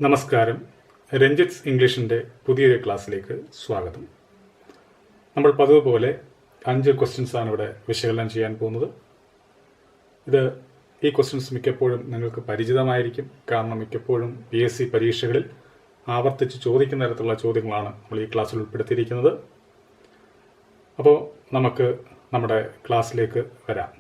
നമസ്കാരം. രഞ്ജിത്സ് ഇംഗ്ലീഷിൻ്റെ പുതിയൊരു ക്ലാസ്സിലേക്ക് സ്വാഗതം. നമ്മൾ പതിവ് പോലെ 5 ക്വസ്റ്റ്യൻസാണ് ഇവിടെ വിശകലനം ചെയ്യാൻ പോകുന്നത്. ഈ ക്വസ്റ്റ്യൻസ് മിക്കപ്പോഴും നിങ്ങൾക്ക് പരിചിതമായിരിക്കും. കാരണം മിക്കപ്പോഴും PSC പരീക്ഷകളിൽ ആവർത്തിച്ച് ചോദിക്കുന്ന തരത്തിലുള്ള ചോദ്യങ്ങളാണ് നമ്മൾ ഈ ക്ലാസ്സിൽ ഉൾപ്പെടുത്തിയിരിക്കുന്നത്. അപ്പോൾ നമുക്ക് നമ്മുടെ ക്ലാസ്സിലേക്ക് വരാം.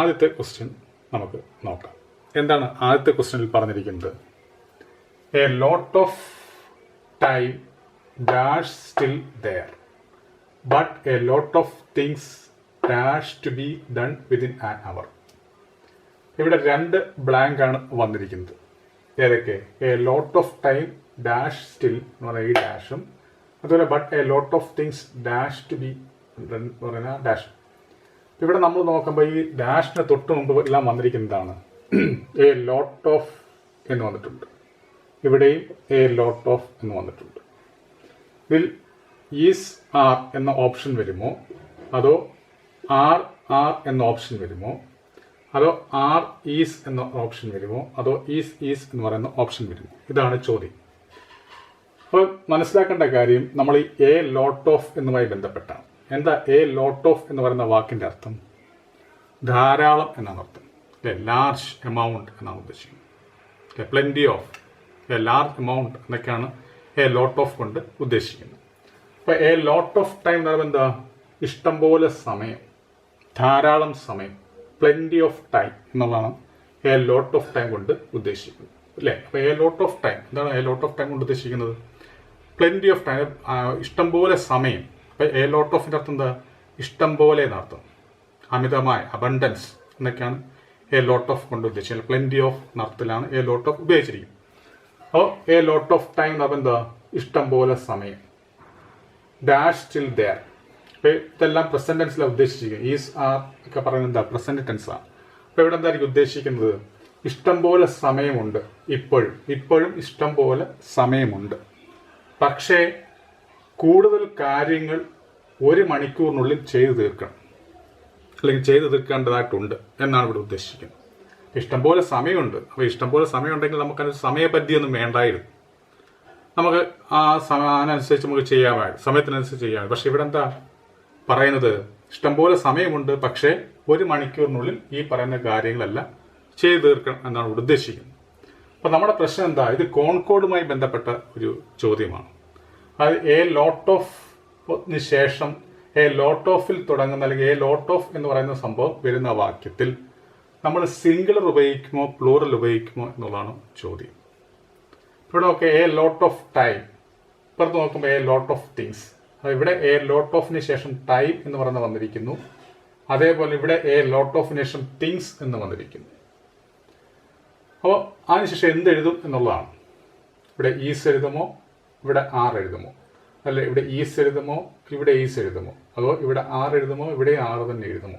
ആദ്യത്തെ ക്വസ്റ്റ്യൻ നമുക്ക് നോക്കാം. എന്താണ് ആദ്യത്തെ ക്വസ്റ്റ്യനിൽ പറഞ്ഞിരിക്കുന്നത്? A lot of time dash still there but a lot of things dash to be done within an hour. ഇവിടെ 2 ബ്ലാങ്ക് ആണ് വന്നിരിക്കുന്നത്. ഏതൊക്കെ? A lot of time dash still എന്ന് പറയുന്ന ഈ ഡാഷും, അതുപോലെ but a lot of things dash to be done എന്ന് പറയുന്ന ഡാഷ്. ഇവിടെ നമ്മൾ നോക്കുമ്പോൾ ഈ ഡാഷിന് തൊട്ട് മുമ്പ് എല്ലാം വന്നിരിക്കുന്നതാണ് എ ലോട്ട് ഓഫ് എന്ന് വന്നിട്ടുണ്ട്. ഇവിടെയും എ ലോട്ട് ഓഫ് എന്ന് വന്നിട്ടുണ്ട്. ഇതിൽ ഈസ് ആർ എന്ന ഓപ്ഷൻ വരുമോ, അതോ ആർ എന്ന ഓപ്ഷൻ വരുമോ, അതോ ആർ ഈസ് എന്ന ഓപ്ഷൻ വരുമോ, അതോ ഈസ് എന്ന് പറയുന്ന ഓപ്ഷൻ വരുമോ? ഇതാണ് ചോദ്യം. അപ്പോൾ മനസ്സിലാക്കേണ്ട കാര്യം, നമ്മൾ ഈ എ ലോട്ട് ഓഫ് എന്നുമായി ബന്ധപ്പെട്ടാണ്. എന്താ എ ലോട്ട് ഓഫ് എന്ന് പറയുന്ന വാക്കിൻ്റെ അർത്ഥം? ധാരാളം എന്നാണ് അർത്ഥം. ലാർജ് എമൗണ്ട് എന്നാണ് ഉദ്ദേശിക്കുന്നത്. Plenty of, A large amount എന്നൊക്കെയാണ് എ ലോട്ട് ഓഫ് കൊണ്ട് ഉദ്ദേശിക്കുന്നത്. അപ്പോൾ എ ലോട്ട് ഓഫ് ടൈം എന്ന് പറയുമ്പോൾ എന്താ? ഇഷ്ടംപോലെ സമയം, ധാരാളം സമയം, പ്ലെൻറ്റി ഓഫ് ടൈം എന്നുള്ളതാണ് എ ലോട്ട് ഓഫ് ടൈം കൊണ്ട് ഉദ്ദേശിക്കുന്നത്, അല്ലേ? അപ്പോൾ എ ലോട്ട് ഓഫ് ടൈം എന്താണ് എ ലോട്ട് ഓഫ് ടൈം കൊണ്ട് ഉദ്ദേശിക്കുന്നത്? പ്ലെൻറ്റി ഓഫ് ടൈം, ഇഷ്ടംപോലെ സമയം. അപ്പോൾ എ ലോട്ട് ഓഫിൻ്റെ അർത്ഥം എന്താ? ഇഷ്ടം പോലെ എന്നർത്ഥം, അമിതമായ, അബണ്ടൻസ് എന്നൊക്കെയാണ് എ ലോട്ട് ഓഫ് കൊണ്ട് ഉദ്ദേശിക്കുന്നത്. പ്ലെൻറ്റി ഓഫ് എന്നർത്ഥത്തിലാണ് എ ലോട്ട് ഓഫ് ഉപയോഗിച്ചിരിക്കുന്നത്. അപ്പോൾ എ ലോട്ട് ഓഫ് ടൈം എന്ന് പറയുമ്പോൾ എന്താ? ഇഷ്ടം പോലെ സമയം. ഡാഷ് സ്റ്റിൽ ദെയർ, അപ്പോൾ ഇതെല്ലാം പ്രസന്റ് ടെൻസിലാണ് ഉദ്ദേശിച്ചിരിക്കുന്നത്. ഈസ് ആർ ഒക്കെ പറയുന്നത് എന്താ? പ്രസന്റ് ടെൻസാണ്. അപ്പോൾ ഇവിടെ എന്തായിരിക്കും ഉദ്ദേശിക്കുന്നത്? ഇഷ്ടം പോലെ സമയമുണ്ട്, ഇപ്പോഴും ഇഷ്ടം പോലെ സമയമുണ്ട്. പക്ഷേ കൂടുതൽ കാര്യങ്ങൾ 1 മണിക്കൂറിനുള്ളിൽ ചെയ്തു തീർക്കണം, അല്ലെങ്കിൽ ചെയ്തു തീർക്കേണ്ടതായിട്ടുണ്ട് എന്നാണ് ഇവിടെ ഉദ്ദേശിക്കുന്നത്. ഇഷ്ടംപോലെ സമയമുണ്ട്. അപ്പോൾ ഇഷ്ടംപോലെ സമയമുണ്ടെങ്കിൽ നമുക്കതിന് സമയപരിധിയൊന്നും വേണ്ടായിരുന്നു. നമുക്ക് അതിനനുസരിച്ച് നമുക്ക് ചെയ്യാമായിരുന്നു, സമയത്തിനനുസരിച്ച് ചെയ്യാമായിരുന്നു. പക്ഷെ ഇവിടെ എന്താ പറയുന്നത്? ഇഷ്ടംപോലെ സമയമുണ്ട്, പക്ഷേ 1 മണിക്കൂറിനുള്ളിൽ ഈ പറയുന്ന കാര്യങ്ങളെല്ലാം ചെയ്തു തീർക്കണം എന്നാണ് ഇവിടെ ഉദ്ദേശിക്കുന്നത്. അപ്പോൾ നമ്മുടെ പ്രശ്നം എന്താ? ഇത് കോൺകോഡുമായി ബന്ധപ്പെട്ട ഒരു ചോദ്യമാണ്. അത് എ ലോട്ട് ഓഫിന് ശേഷം എ ലോട്ട് ഓഫിൽ തുടങ്ങുന്ന, അല്ലെങ്കിൽ എ ലോട്ട് ഓഫ് എന്ന് പറയുന്ന സംഭവം വരുന്ന വാക്യത്തിൽ നമ്മൾ സിംഗുലർ ഉപയോഗിക്കുമോ പ്ലൂറൽ ഉപയോഗിക്കുമോ എന്നുള്ളതാണ് ചോദ്യം. ഇവിടെ നോക്കുക, എ ലോട്ട് ഓഫ് ടൈം. ഇപ്പുറത്ത് നോക്കുമ്പോൾ എ ലോട്ട് ഓഫ് തിങ്സ്. ഇവിടെ എ ലോട്ട് ഓഫിന് ശേഷം ടൈം എന്ന് പറയുന്നത് വന്നിരിക്കുന്നു. അതേപോലെ ഇവിടെ എ ലോട്ട് ഓഫിന് ശേഷം തിങ്സ് എന്ന് വന്നിരിക്കുന്നു. അപ്പോൾ അതിനുശേഷം എന്തെഴുതും എന്നുള്ളതാണ്. ഇവിടെ ഈസ് എഴുതുമോ, ഇവിടെ ആർ എഴുതുമോ, അല്ല ഇവിടെ ഈസ് എഴുതുമോ, ഇവിടെ ഈസ് എഴുതുമോ, അതോ ഇവിടെ ആർ എഴുതുമോ, ഇവിടെ ആർ തന്നെ എഴുതുമോ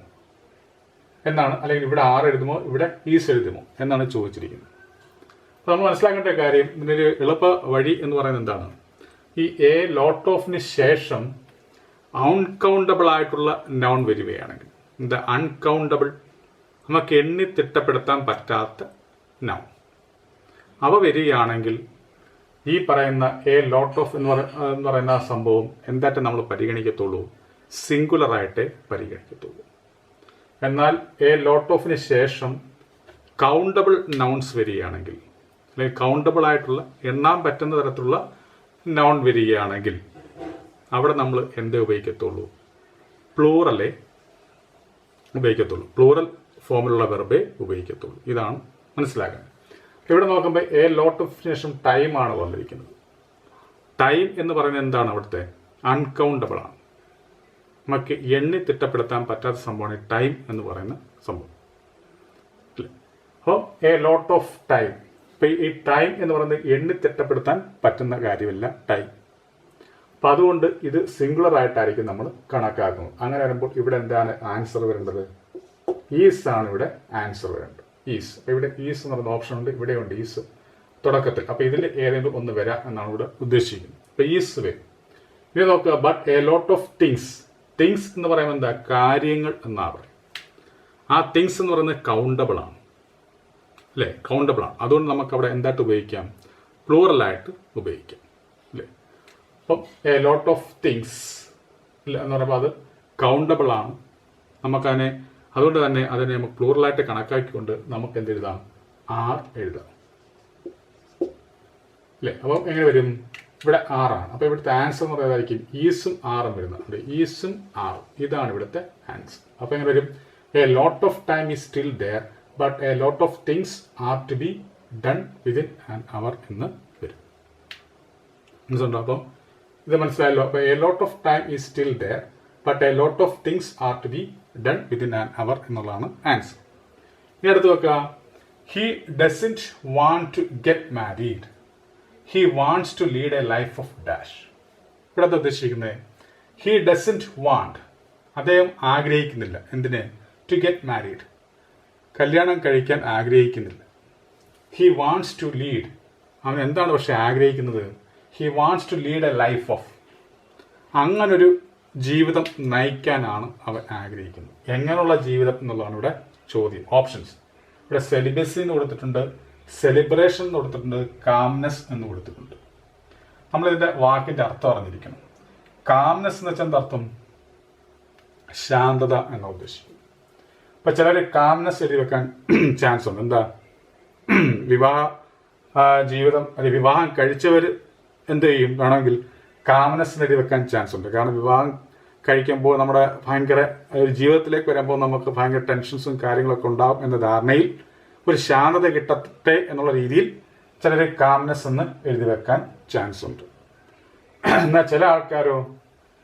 എന്നാണ്, അല്ലെങ്കിൽ ഇവിടെ ആർ എഴുതുമോ, ഇവിടെ ഈസ് എഴുതുമോ എന്നാണ് ചോദിച്ചിരിക്കുന്നത്. അപ്പോൾ നമ്മൾ മനസ്സിലാക്കേണ്ട കാര്യം, ഇതിനൊരു എളുപ്പ വഴി എന്ന് പറയുന്നത് എന്താണ്? ഈ എ ലോട്ട് ഓഫിന് ശേഷം അൺകൗണ്ടബിൾ ആയിട്ടുള്ള നൗൺ വരികയാണെങ്കിൽ, എന്താ അൺകൗണ്ടബിൾ, നമുക്ക് എണ്ണി തിട്ടപ്പെടുത്താൻ പറ്റാത്ത നൗൺ അവ വരികയാണെങ്കിൽ ഈ പറയുന്ന എ ലോട്ട് ഓഫ് എന്ന് പറയുന്ന സംഭവം എന്തായിട്ട് നമ്മൾ പരിഗണിക്കത്തുള്ളൂ? സിംഗുലറായിട്ടേ പരിഗണിക്കത്തുള്ളൂ. എന്നാൽ എ ലോട്ട് ഓഫിന് ശേഷം കൗണ്ടബിൾ നൗൺസ് വരികയാണെങ്കിൽ, അല്ലെങ്കിൽ കൗണ്ടബിൾ ആയിട്ടുള്ള എണ്ണാൻ പറ്റുന്ന തരത്തിലുള്ള നൗൺ വരികയാണെങ്കിൽ അവിടെ നമ്മൾ എന്തേ ഉപയോഗിക്കത്തുള്ളൂ? പ്ലൂറലേ ഉപയോഗിക്കത്തുള്ളൂ. പ്ലൂറൽ ഫോമിലുള്ള വെർബേ ഉപയോഗിക്കത്തുള്ളൂ. ഇതാണ് മനസ്സിലാക്കാൻ. ഇവിടെ നോക്കുമ്പോൾ എ ലോട്ട് ഓഫ് ശേഷം ടൈമാണ് വന്നിരിക്കുന്നത്. ടൈം എന്ന് പറയുന്നത് എന്താണ്? അവിടുത്തെ അൺകൗണ്ടബിൾ ആണ്. നമുക്ക് എണ്ണി തിട്ടപ്പെടുത്താൻ പറ്റാത്ത സംഭവമാണ് ടൈം എന്ന് പറയുന്ന സംഭവം. അപ്പോൾ എ ലോട്ട് ഓഫ് ടൈം. ഇപ്പം ഈ ടൈം എന്ന് പറയുന്നത് എണ്ണി തിട്ടപ്പെടുത്താൻ പറ്റുന്ന കാര്യമല്ല ടൈം. അപ്പം അതുകൊണ്ട് ഇത് സിംഗുലർ ആയിട്ടായിരിക്കും നമ്മൾ കണക്കാക്കുന്നത്. അങ്ങനെ വരുമ്പോൾ ഇവിടെ എന്താണ് ആൻസർ വരേണ്ടത്? ഈസ് ആണ് ഇവിടെ ആൻസർ വരേണ്ടത്. ഈസ്. ഇവിടെ ഈസ് എന്ന് പറയുന്ന ഓപ്ഷൻ ഉണ്ട്, ഇവിടെയുണ്ട് ഈസ് തുടക്കത്തിൽ. അപ്പം ഇതിൽ ഏതെങ്കിലും ഒന്ന് വരാം എന്നാണ് ഇവിടെ ഉദ്ദേശിക്കുന്നത്. അപ്പം ഈസ് വരും. ഇനി നോക്കുക, but a lot of things. Things എന്ന് പറയുമ്പോൾ എന്താ? കാര്യങ്ങൾ എന്നാണ് പറയും. ആ തിങ്സ് എന്ന് പറയുന്നത് കൗണ്ടബിൾ ആണ്, അല്ലേ? കൗണ്ടബിൾ ആണ്. അതുകൊണ്ട് നമുക്ക് അവിടെ എന്തായിട്ട് ഉപയോഗിക്കാം? പ്ലൂറലായിട്ട് ഉപയോഗിക്കാം, അല്ലേ? അപ്പം എ ലോട്ട് ഓഫ് തിങ്സ് ഇല്ല എന്ന് പറയുമ്പോൾ അത് കൗണ്ടബിൾ ആണ്. നമുക്കതിനെ അതുകൊണ്ട് തന്നെ അതിനെ നമുക്ക് പ്ലൂറലായിട്ട് കണക്കാക്കിക്കൊണ്ട് നമുക്ക് എന്തെഴുതാം? ആർ എഴുതാം, അല്ലേ? അപ്പം എങ്ങനെ വരും? ഇവിടെ ആറാണ്. അപ്പോൾ ഇവിടുത്തെ ആൻസർ എന്ന് പറയുന്നതായിരിക്കും ഈസും ആറും വരുന്നത്. ഈസും ആറും ഇതാണ് ഇവിടുത്തെ ആൻസർ. അപ്പോൾ എങ്ങനെ വരും? A lot of time is still there but a lot of things are to be done within an hour എന്ന് വരും. മനസ്സിലുണ്ടോ? അപ്പം ഇത് മനസ്സിലായല്ലോ. അപ്പോൾ a lot of time is still there but a lot of things are to be done within an hour എന്നുള്ളതാണ് answer. ഇനി അടുത്ത് വെക്കുക, he doesn't want to get married. He wants to lead a life of dash. ഇവിടെ ഉദ്ദേശിക്കുന്നത് he doesn't want, അദ്ദേഹം ആഗ്രഹിക്കുന്നില്ല. എന്തിന്? To get married, കല്യാണം കഴിക്കാൻ ആഗ്രഹിക്കുന്നില്ല. ഹി വാണ്ട്സ് ടു ലീഡ്, അവൻ എന്താണ് പക്ഷെ ആഗ്രഹിക്കുന്നത്? He wants to lead a life of, അങ്ങനൊരു ജീവിതം നയിക്കാനാണ് അവൻ ആഗ്രഹിക്കുന്നത്. എങ്ങനെയുള്ള ജീവിതം എന്നുള്ളതാണ് ഇവിടെ ചോദ്യം. ഓപ്ഷൻസ് ഇവിടെ സെലിബസി എന്ന് കൊടുത്തിട്ടുണ്ട്, സെലിബ്രേഷൻ എന്ന് കൊടുത്തിട്ടുണ്ട്, കാംനെസ് എന്ന് കൊടുത്തിട്ടുണ്ട്. നമ്മളിതിൻ്റെ വാക്കിൻ്റെ അർത്ഥം അറിഞ്ഞിരിക്കണം. കാംനെസ് എന്ന് വെച്ചാൽ എന്താർത്ഥം? ശാന്തത എന്ന ഉദ്ദേശിക്കും. അപ്പം ചിലർ കാംനെസ് എഴുതി വെക്കാൻ ചാൻസ് ഉണ്ട്. എന്താ? വിവാഹ ജീവിതം അല്ലെങ്കിൽ വിവാഹം കഴിച്ചവർ എന്ത് ചെയ്യും? വേണമെങ്കിൽ കാംനെസ് എഴുതി വെക്കാൻ ചാൻസ് ഉണ്ട്. കാരണം വിവാഹം കഴിക്കുമ്പോൾ നമ്മുടെ ഭയങ്കര ഒരു ജീവിതത്തിലേക്ക് വരുമ്പോൾ നമുക്ക് ഭയങ്കര ടെൻഷൻസും കാര്യങ്ങളൊക്കെ ഉണ്ടാവും എന്ന ധാരണയിൽ ഒരു ശാന്തത കിട്ടട്ടെ എന്നുള്ള രീതിയിൽ ചിലർ കാംനെസ് എന്ന് എഴുതി വെക്കാൻ ചാൻസ് ഉണ്ട്. എന്നാൽ ചില ആൾക്കാരോ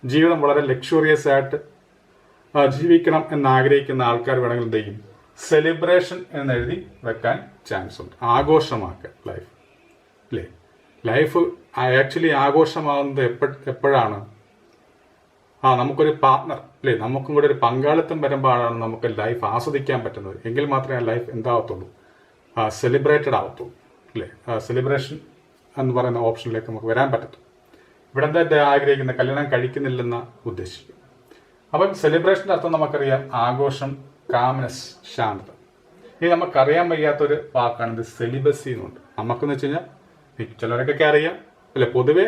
ജീവിതം വളരെ ലക്ഷറിയസ് ആയിട്ട് ജീവിക്കണം എന്നാഗ്രഹിക്കുന്ന ആൾക്കാർ വേണമെങ്കിൽ എന്ത് ചെയ്യും? സെലിബ്രേഷൻ എന്നെഴുതി വെക്കാൻ ചാൻസ് ഉണ്ട്. ആഘോഷമാക്കാൻ ലൈഫ്, അല്ലേ? ലൈഫ് ആക്ച്വലി ആഘോഷമാകുന്നത് എപ്പോഴാണ്? നമുക്കൊരു പാർട്ട്ണർ, അല്ലേ? നമുക്കും കൂടെ ഒരു പങ്കാളിത്തം വരുമ്പോഴാണ് നമുക്ക് ലൈഫ് ആസ്വദിക്കാൻ പറ്റുന്നത്. എങ്കിൽ മാത്രമേ ലൈഫ് എന്താവത്തുള്ളൂ? സെലിബ്രേറ്റഡ് ആവത്തുള്ളൂ, അല്ലേ? സെലിബ്രേഷൻ എന്ന് പറയുന്ന ഓപ്ഷനിലേക്ക് നമുക്ക് വരാൻ പറ്റത്തുള്ളൂ. ഇവിടെ എന്താ ആഗ്രഹിക്കുന്നത്? കല്യാണം കഴിക്കുന്നില്ലെന്ന ഉദ്ദേശിക്കും. അപ്പം സെലിബ്രേഷൻ്റെ അർത്ഥം നമുക്കറിയാം, ആഘോഷം, കാംനെസ്, ശാന്തത. ഇനി നമുക്കറിയാൻ വയ്യാത്തൊരു വാക്കാണ് ഇത് സെലിബസി എന്നുണ്ട്. നമുക്കെന്ന് വെച്ച് കഴിഞ്ഞാൽ ചിലരൊക്കെ അറിയാം, അല്ലെ? പൊതുവെ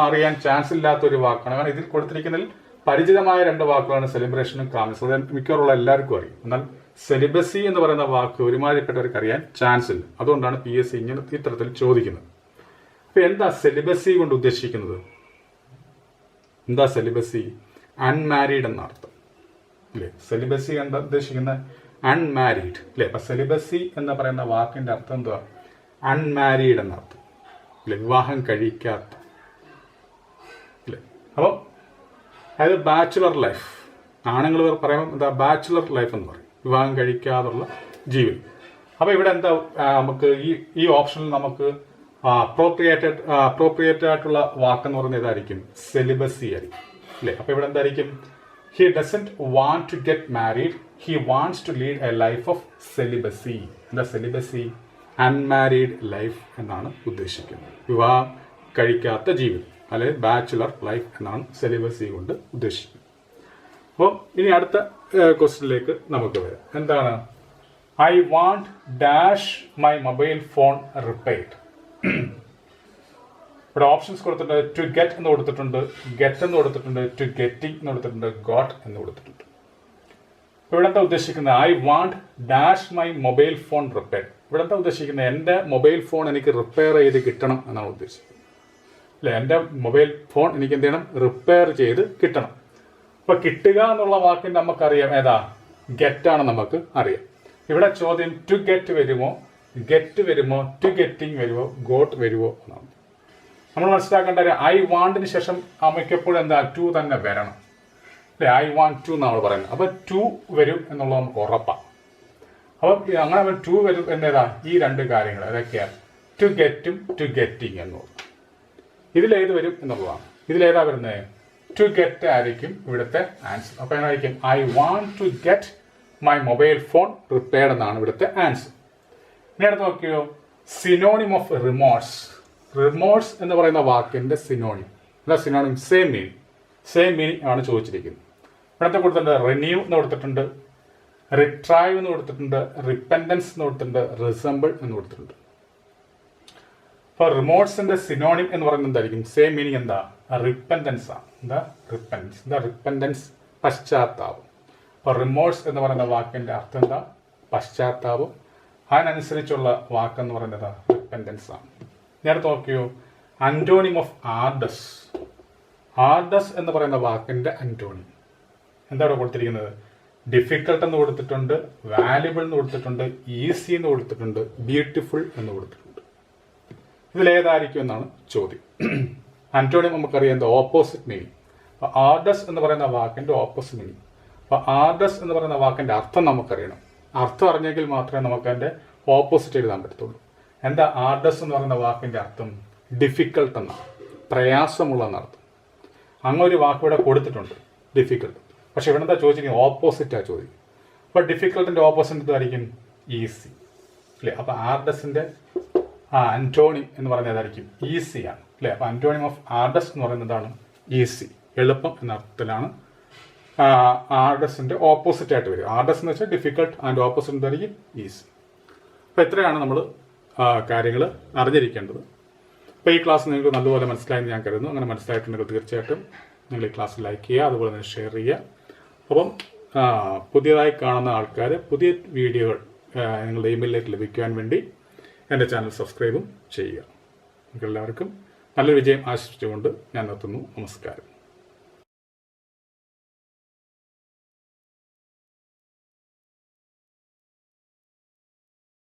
അറിയാൻ ചാൻസ് ഇല്ലാത്തൊരു വാക്കാണ്. കാരണം ഇതിൽ കൊടുത്തിരിക്കുന്നതിൽ പരിചിതമായ രണ്ട് വാക്കുകളാണ് സെലിബ്രേഷനും കാംനെസ്. അത് മിക്കവാറുള്ള എല്ലാവർക്കും അറിയും. എന്നാൽ സെലിബസി എന്ന് പറയുന്ന വാക്ക് ഒരുമാതിരിപ്പെട്ടവർക്ക് അറിയാൻ ചാൻസ് ഇല്ല. അതുകൊണ്ടാണ് PSC ഇങ്ങനെ ഇത്തരത്തിൽ ചോദിക്കുന്നത്. അപ്പൊ എന്താ സെലിബസി കൊണ്ട് ഉദ്ദേശിക്കുന്നത്? എന്താ സെലിബസി? അൺമാരീഡ് എന്നർത്ഥം, അല്ലേ? സെലിബസി എന്താ ഉദ്ദേശിക്കുന്നത്? അൺമാരീഡ്, അല്ലേ? അപ്പൊ സെലിബസി എന്ന് പറയുന്ന വാക്കിന്റെ അർത്ഥം എന്തുവാ? അൺമാരീഡ് എന്നർത്ഥം, അല്ലെ? വിവാഹം കഴിക്കാത്ത, അല്ലേ? അപ്പം അതായത് ബാച്ചുലർ ലൈഫ്. ആണുങ്ങൾ പറയുമ്പോൾ എന്താ? ബാച്ചുലർ ലൈഫ് എന്ന് പറയും, വിവാഹം കഴിക്കാതുള്ള ജീവിതം. അപ്പോൾ ഇവിടെ എന്താ നമുക്ക് ഈ ഓപ്ഷനിൽ നമുക്ക് അപ്രോപ്രിയേറ്റ് ആയിട്ടുള്ള വാക്കെന്ന് പറയുന്നത് ഏതായിരിക്കും? സെലിബസി ആയിരിക്കും, അല്ലേ? അപ്പോൾ ഇവിടെ എന്തായിരിക്കും? He doesn't want to get married, he wants to lead a life of celibacy. എന്താ സെലിബസി? അൺമാരീഡ് ലൈഫ് എന്നാണ് ഉദ്ദേശിക്കുന്നത്. വിവാഹം കഴിക്കാത്ത ജീവിതം, അല്ലെങ്കിൽ ബാച്ചുലർ ലൈഫ് എന്നാണ് സെലിബസി കൊണ്ട് ഉദ്ദേശിക്കുന്നത്. അപ്പോൾ ഇനി അടുത്ത ക്വസ്റ്റ്യനിലേക്ക് നമുക്ക് വരാം. എന്താണ്? I want dash my mobile phone repaired. ഇവിടെ ഓപ്ഷൻസ് കൊടുത്തിട്ടുണ്ട്. ടു ഗെറ്റ് എന്ന് കൊടുത്തിട്ടുണ്ട്, ഗെറ്റ് എന്ന് കൊടുത്തിട്ടുണ്ട്, ടു ഗെറ്റിംഗ് എന്ന് കൊടുത്തിട്ടുണ്ട്, ഗോട്ട് എന്ന് കൊടുത്തിട്ടുണ്ട്. ഇവിടെ എന്താ ഉദ്ദേശിക്കുന്നത്? I want dash my mobile phone repaired. ഇവിടെ എന്താ ഉദ്ദേശിക്കുന്നത്? എൻ്റെ മൊബൈൽ ഫോൺ എനിക്ക് റിപ്പയർ ചെയ്ത് കിട്ടണം എന്നാണ് ഉദ്ദേശിക്കുന്നത്, അല്ലേ? എൻ്റെ മൊബൈൽ ഫോൺ എനിക്ക് എന്ത് ചെയ്യണം? റിപ്പയർ ചെയ്ത് കിട്ടണം. അപ്പൊ കിട്ടുക എന്നുള്ള വാക്കിന്റെ നമുക്കറിയാം ഏതാ? ഗെറ്റാണ് നമുക്ക് അറിയാം. ഇവിടെ ചോദ്യം ടു ഗെറ്റ് വരുമോ, ഗെറ്റ് വരുമോ, ടു ഗെറ്റിംഗ് വരുമോ, ഗോട്ട് വരുമോ എന്നാണ്. നമ്മൾ മനസ്സിലാക്കേണ്ട ഐ വാണ്ടിന് ശേഷം മിക്കപ്പോഴും എന്താ ടു തന്നെ വരണം അല്ലെ. ഐ വാണ്ട് ടു എന്നാണ് പറയുന്നത്. അപ്പൊ ടു വരും എന്നുള്ളത് നമുക്ക് ഉറപ്പാണ്. അപ്പം അങ്ങനെ ടു വരും എന്നേതാ ഈ രണ്ട് കാര്യങ്ങൾ ഏതൊക്കെയാണ്, ടു ഗെറ്റും ടു ഗെറ്റിംഗ് എന്നുള്ളത്. ഇതിലേത് വരും എന്നുള്ളതാണ്. ഇതിലേതാ വരുന്നത്, ടു ഗെറ്റ് ആയിരിക്കും ഇവിടുത്തെ ആൻസർ. അപ്പൊ എന്നായിരിക്കും I want to get my mobile phone repaired എന്നാണ് ഇവിടുത്തെ ആൻസർ. ഇനി അടുത്ത് നോക്കിയോ, സിനോണിം ഓഫ് റിമോർസ്. റിമോർസ് എന്ന് പറയുന്ന വാക്കിന്റെ സിനോണിം എന്താ, സിനോണിം സെയിം മീനിങ് ആണ് ചോദിച്ചിരിക്കുന്നത്. ഇവിടുത്തെ കൊടുത്തിട്ടുണ്ട് റിന്യൂ എന്ന് കൊടുത്തിട്ടുണ്ട്, റിട്രൈവ് എന്ന് കൊടുത്തിട്ടുണ്ട്, റിപ്പൻഡൻസ് എന്ന് കൊടുത്തിട്ടുണ്ട്, റിസംബിൾ എന്ന് കൊടുത്തിട്ടുണ്ട്. അപ്പോൾ റിമോർട്സിന്റെ സിനോണിം എന്ന് പറയുന്നത് എന്തായിരിക്കും, സെയിം മീനിങ് എന്താ, റിപ്പൻഡൻസ് ആണ്. എന്താ റിപ്പൻഡൻസ്, പശ്ചാത്താപം. അപ്പോൾ റിമോർട്സ് എന്ന് പറയുന്ന വാക്കിന്റെ അർത്ഥം എന്താ, പശ്ചാത്താപം. അതിനനുസരിച്ചുള്ള വാക്കെന്ന് പറയുന്നത് റിപ്പൻഡൻസ് ആണ്. നേരത്തെ നോക്കിയോ, അന്റോണിം ഓഫ് ആർഡസ്. ആർഡസ് എന്ന് പറയുന്ന വാക്കിന്റെ അന്റോണിം എന്താ ഇവിടെ കൊടുത്തിരിക്കുന്നത്, ഡിഫിക്കൽട്ട് എന്ന് കൊടുത്തിട്ടുണ്ട്, വാല്യുബിൾ എന്ന് കൊടുത്തിട്ടുണ്ട്, ഈസി എന്ന് കൊടുത്തിട്ടുണ്ട്, ബ്യൂട്ടിഫുൾ എന്ന് കൊടുത്തിട്ടുണ്ട്. ഇതിലേതായിരിക്കും എന്നാണ് ചോദ്യം. അന്റോണിം നമുക്കറിയാം എന്താ, ഓപ്പോസിറ്റ് മീനിങ്. അപ്പൊ ആർഡസ് എന്ന് പറയുന്ന വാക്കിന്റെ ഓപ്പോസിറ്റ് മീനിങ്. അപ്പൊ ആർഡസ് എന്ന് പറയുന്ന വാക്കിന്റെ അർത്ഥം നമുക്കറിയണം. അർത്ഥം അറിഞ്ഞെങ്കിൽ മാത്രമേ നമുക്ക് അതിന്റെ ഓപ്പോസിറ്റ് എഴുതാൻ പറ്റത്തുള്ളൂ. എന്താ ആർഡസ് എന്ന് പറയുന്ന വാക്കിന്റെ അർത്ഥം, ഡിഫിക്കൽട്ട് എന്നാണ്, പ്രയാസമുള്ള എന്നർത്ഥം. അങ്ങനെ ഒരു വാക്ക് ഇവിടെ കൊടുത്തിട്ടുണ്ട്, ഡിഫിക്കൽട്ട്. പക്ഷെ ഇവിടെ എന്താ ചോദിച്ചിരിക്കുന്നത്, ഓപ്പോസിറ്റാണ് ചോദിക്കും. അപ്പൊ ഡിഫിക്കൽട്ടിന്റെ ഓപ്പോസിറ്റ് എന്തായിരിക്കും, ഈസി അല്ലേ. അപ്പൊ ആർഡസിന്റെ അന്റോണിം എന്ന് പറയുന്നത് ഏതായിരിക്കും, ഈസി ആണ് അല്ലെ. അപ്പൊ അന്റോണിം ഓഫ് ആർഡസ് എന്ന് പറയുന്നതാണ് ഈസി, എളുപ്പം എന്ന അർത്ഥത്തിലാണ് ആർഡസിന്റെ ഓപ്പോസിറ്റ് ആയിട്ട് വരും. ആർഡസ് എന്ന് വെച്ചാൽ ഡിഫിക്കൽട്ട്, അതിന്റെ ഓപ്പോസിറ്റ് എന്തായിരിക്കും, ഈസി. അപ്പൊ ഇത്രയാണ് നമ്മൾ കാര്യങ്ങൾ അറിഞ്ഞിരിക്കേണ്ടത്. അപ്പോൾ ഈ ക്ലാസ് നിങ്ങൾക്ക് നല്ലപോലെ മനസ്സിലായെന്ന് ഞാൻ കരുതുന്നു. അങ്ങനെ മനസ്സിലായിട്ടുണ്ടെങ്കിൽ തീർച്ചയായിട്ടും നിങ്ങൾ ഈ ക്ലാസ് ലൈക്ക് ചെയ്യുക, അതുപോലെ തന്നെ ഷെയർ ചെയ്യുക. അപ്പം പുതിയതായി കാണുന്ന ആൾക്കാർ പുതിയ വീഡിയോകൾ നിങ്ങളുടെ ഇമെയിലിലേക്ക് ലഭിക്കുവാൻ വേണ്ടി എൻ്റെ ചാനൽ സബ്സ്ക്രൈബും ചെയ്യുക. നിങ്ങൾക്ക് എല്ലാവർക്കും നല്ലൊരു വിജയം ആശംസിച്ചുകൊണ്ട് ഞാൻ നിർത്തുന്നു. നമസ്കാരം.